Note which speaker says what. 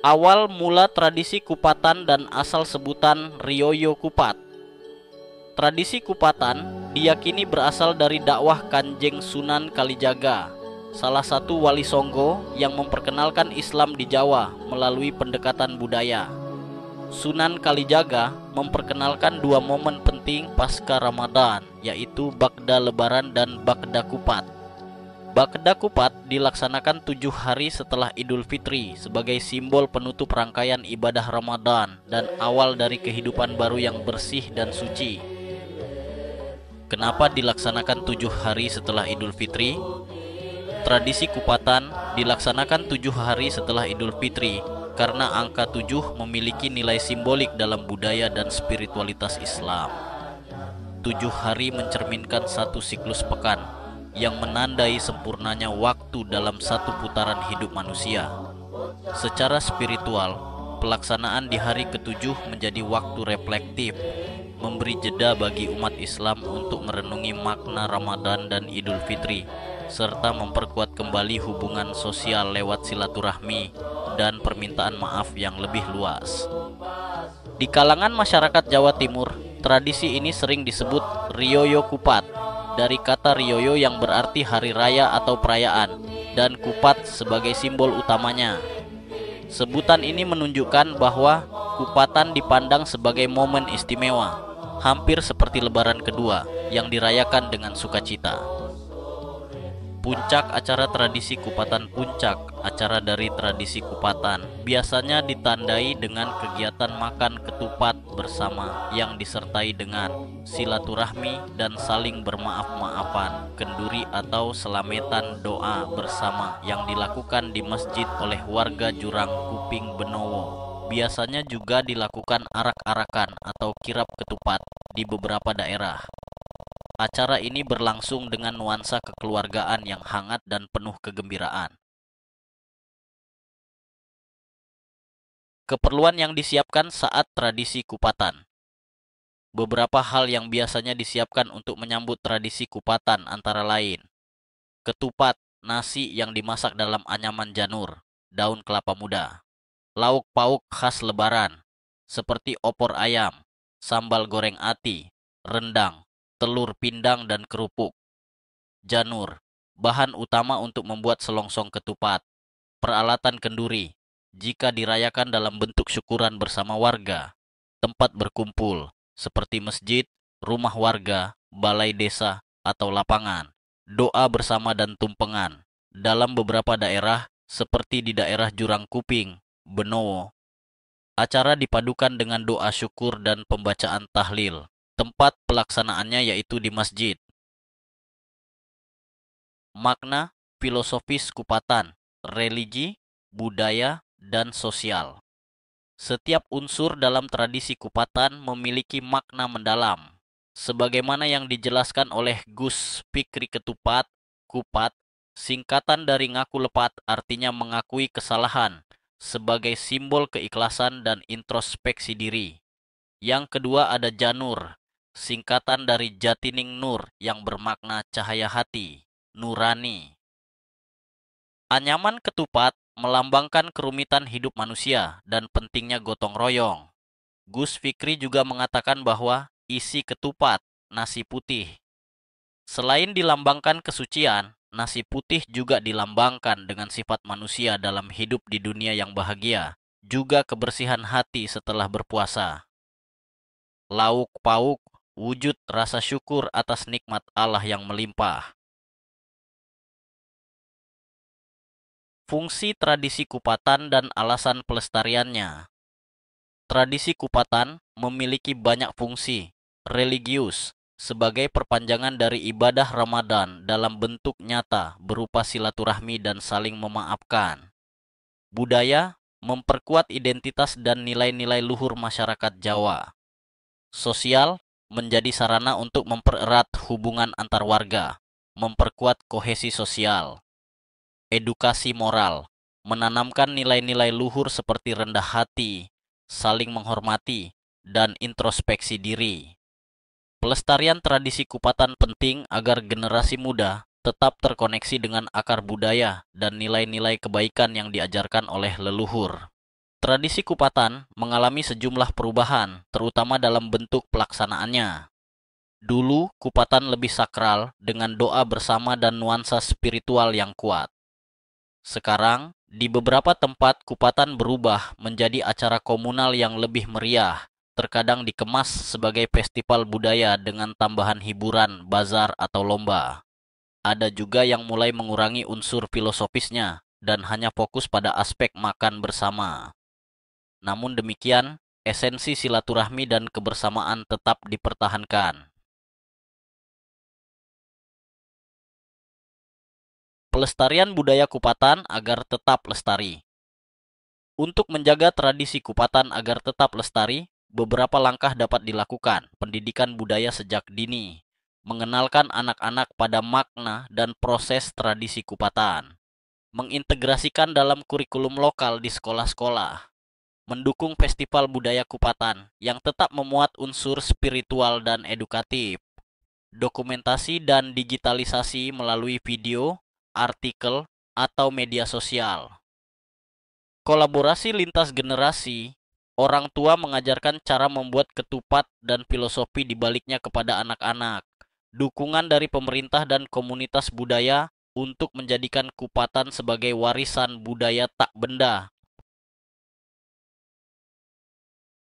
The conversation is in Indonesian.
Speaker 1: Awal mula tradisi kupatan dan asal sebutan Rioyo Kupat. Tradisi kupatan diyakini berasal dari dakwah Kanjeng Sunan Kalijaga, salah satu wali Songgo yang memperkenalkan Islam di Jawa melalui pendekatan budaya. Sunan Kalijaga memperkenalkan dua momen penting pasca Ramadan, yaitu Bakda Lebaran dan Bakda Kupat. Bakda Kupat dilaksanakan 7 hari setelah Idul Fitri sebagai simbol penutup rangkaian ibadah Ramadan dan awal dari kehidupan baru yang bersih dan suci. Kenapa dilaksanakan 7 hari setelah Idul Fitri? Tradisi kupatan dilaksanakan 7 hari setelah Idul Fitri karena angka 7 memiliki nilai simbolik dalam budaya dan spiritualitas Islam. 7 hari mencerminkan satu siklus pekan yang menandai sempurnanya waktu dalam satu putaran hidup manusia. Secara spiritual, pelaksanaan di hari ke-7 menjadi waktu reflektif, memberi jeda bagi umat Islam untuk merenungi makna Ramadan dan Idul Fitri, serta memperkuat kembali hubungan sosial lewat silaturahmi dan permintaan maaf yang lebih luas. Di kalangan masyarakat Jawa Timur, tradisi ini sering disebut Rioyo Kupat, dari kata Rioyo yang berarti hari raya atau perayaan, dan Kupat sebagai simbol utamanya. Sebutan ini menunjukkan bahwa kupatan dipandang sebagai momen istimewa, hampir seperti Lebaran kedua yang dirayakan dengan sukacita. Puncak acara tradisi kupatan. Puncak acara dari tradisi kupatan biasanya ditandai dengan kegiatan makan ketupat bersama yang disertai dengan silaturahmi dan saling bermaaf-maafan, kenduri atau selametan doa bersama yang dilakukan di masjid oleh warga Jurang Kuping Benowo. Biasanya juga dilakukan arak-arakan atau kirap ketupat di beberapa daerah. Acara ini berlangsung dengan nuansa kekeluargaan yang hangat dan penuh kegembiraan. Keperluan yang disiapkan saat tradisi kupatan. Beberapa hal yang biasanya disiapkan untuk menyambut tradisi kupatan antara lain: ketupat, nasi yang dimasak dalam anyaman janur, daun kelapa muda, lauk pauk khas lebaran, seperti opor ayam, sambal goreng ati, rendang, telur pindang dan kerupuk. Janur, bahan utama untuk membuat selongsong ketupat. Peralatan kenduri, jika dirayakan dalam bentuk syukuran bersama warga. Tempat berkumpul, seperti masjid, rumah warga, balai desa, atau lapangan. Doa bersama dan tumpengan. Dalam beberapa daerah, seperti di daerah Jurang Kuping, Benowo, acara dipadukan dengan doa syukur dan pembacaan tahlil. Tempat pelaksanaannya yaitu di masjid. Makna filosofis kupatan, religi, budaya, dan sosial. Setiap unsur dalam tradisi kupatan memiliki makna mendalam. Sebagaimana yang dijelaskan oleh Gus Pikri Ketupat, Kupat, singkatan dari ngaku lepat artinya mengakui kesalahan sebagai simbol keikhlasan dan introspeksi diri. Yang kedua ada Janur, singkatan dari Jatining Nur yang bermakna cahaya hati, nurani. Anyaman ketupat melambangkan kerumitan hidup manusia dan pentingnya gotong royong. Gus Fikri juga mengatakan bahwa isi ketupat, nasi putih. Selain dilambangkan kesucian, nasi putih juga dilambangkan dengan sifat manusia dalam hidup di dunia yang bahagia, juga kebersihan hati setelah berpuasa. Lauk pauk, wujud rasa syukur atas nikmat Allah yang melimpah. Fungsi tradisi kupatan dan alasan pelestariannya. Tradisi kupatan memiliki banyak fungsi religius sebagai perpanjangan dari ibadah Ramadan dalam bentuk nyata berupa silaturahmi dan saling memaafkan. Budaya memperkuat identitas dan nilai-nilai luhur masyarakat Jawa. Sosial menjadi sarana untuk mempererat hubungan antar warga, memperkuat kohesi sosial. Edukasi moral, menanamkan nilai-nilai luhur seperti rendah hati, saling menghormati, dan introspeksi diri. Pelestarian tradisi kupatan penting agar generasi muda tetap terkoneksi dengan akar budaya dan nilai-nilai kebaikan yang diajarkan oleh leluhur. Tradisi Kupatan mengalami sejumlah perubahan, terutama dalam bentuk pelaksanaannya. Dulu, Kupatan lebih sakral dengan doa bersama dan nuansa spiritual yang kuat. Sekarang, di beberapa tempat Kupatan berubah menjadi acara komunal yang lebih meriah, terkadang dikemas sebagai festival budaya dengan tambahan hiburan, bazar, atau lomba. Ada juga yang mulai mengurangi unsur filosofisnya dan hanya fokus pada aspek makan bersama. Namun demikian, esensi silaturahmi dan kebersamaan tetap dipertahankan. Pelestarian budaya Kupatan agar tetap lestari. Untuk menjaga tradisi Kupatan agar tetap lestari, beberapa langkah dapat dilakukan. Pendidikan budaya sejak dini, mengenalkan anak-anak pada makna dan proses tradisi Kupatan, mengintegrasikan dalam kurikulum lokal di sekolah-sekolah, mendukung festival budaya Kupatan yang tetap memuat unsur spiritual dan edukatif, dokumentasi dan digitalisasi melalui video, artikel, atau media sosial. Kolaborasi lintas generasi, orang tua mengajarkan cara membuat ketupat dan filosofi di baliknya kepada anak-anak. Dukungan dari pemerintah dan komunitas budaya untuk menjadikan Kupatan sebagai warisan budaya tak benda